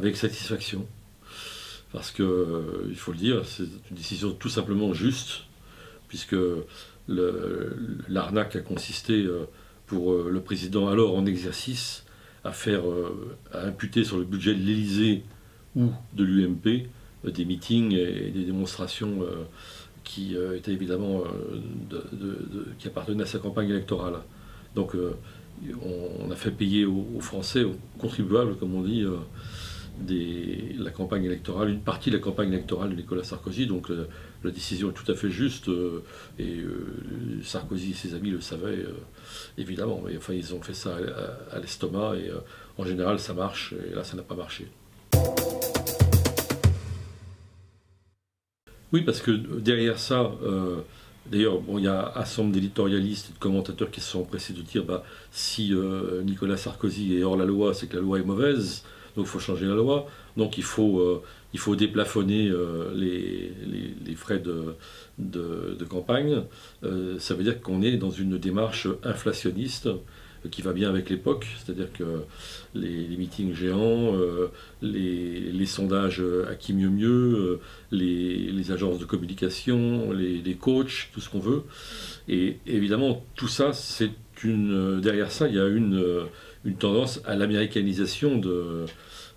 avec satisfaction, parce que, il faut le dire, c'est une décision tout simplement juste, puisque l'arnaque a consisté pour le président alors en exercice à imputer sur le budget de l'Élysée ou de l'UMP des meetings et des démonstrations qui étaient évidemment qui appartenaient à sa campagne électorale. Donc on a fait payer aux Français, aux contribuables, comme on dit, la campagne électorale, une partie de la campagne électorale de Nicolas Sarkozy. Donc la décision est tout à fait juste et Sarkozy et ses amis le savaient évidemment. Mais enfin, ils ont fait ça à l'estomac et en général ça marche, et là ça n'a pas marché. Oui, parce que derrière ça, d'ailleurs, bon, il y a un certain nombre d'éditorialistes et de commentateurs qui se sont empressés de dire si Nicolas Sarkozy est hors la loi, c'est que la loi est mauvaise, donc il faut changer la loi. Donc il faut déplafonner les frais de campagne. Ça veut dire qu'on est dans une démarche inflationniste qui va bien avec l'époque, c'est-à-dire que les meetings géants, les sondages à qui mieux mieux, les agences de communication, les coachs, tout ce qu'on veut. Et évidemment, tout ça, derrière ça, il y a une tendance à l'américanisation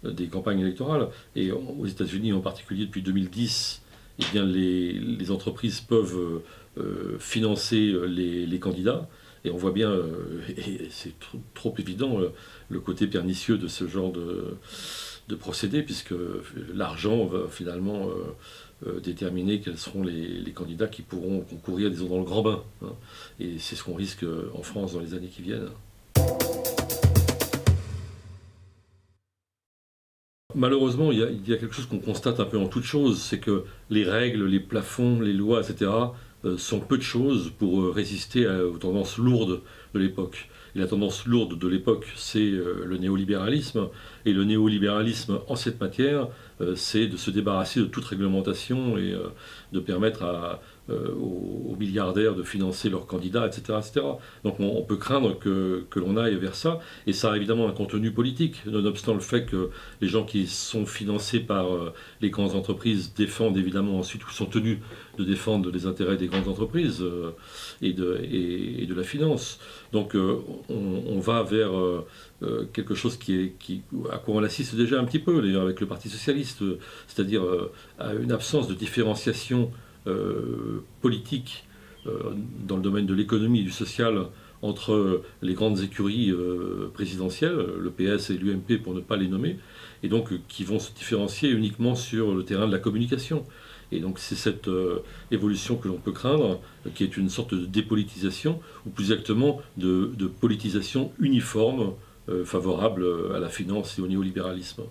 des campagnes électorales. Et aux États-Unis en particulier, depuis 2010, eh bien, les entreprises peuvent financer les candidats. Et on voit bien, et c'est trop évident, le côté pernicieux de ce genre de procédé, puisque l'argent va finalement déterminer quels seront les candidats qui pourront concourir, disons, dans le grand bain. Hein. Et c'est ce qu'on risque en France dans les années qui viennent. Malheureusement, il y a quelque chose qu'on constate un peu en toute chose, c'est que les règles, les plafonds, les lois, etc., sont peu de choses pour résister aux tendances lourdes de l'époque. Et la tendance lourde de l'époque, c'est le néolibéralisme. Et le néolibéralisme, en cette matière, c'est de se débarrasser de toute réglementation et de permettre aux milliardaires de financer leurs candidats, etc. etc. Donc on peut craindre que l'on aille vers ça. Et ça a évidemment un contenu politique, nonobstant le fait que les gens qui sont financés par les grandes entreprises défendent évidemment ensuite, ou sont tenus de défendre les intérêts des grandes entreprises et de la finance. Donc on va vers quelque chose à quoi on assiste déjà un petit peu, d'ailleurs, avec le Parti socialiste, c'est-à-dire à une absence de différenciation politique dans le domaine de l'économie et du social entre les grandes écuries présidentielles, le PS et l'UMP pour ne pas les nommer, et donc qui vont se différencier uniquement sur le terrain de la communication. Et donc c'est cette évolution que l'on peut craindre, qui est une sorte de dépolitisation, ou plus exactement de politisation uniforme, favorable à la finance et au néolibéralisme.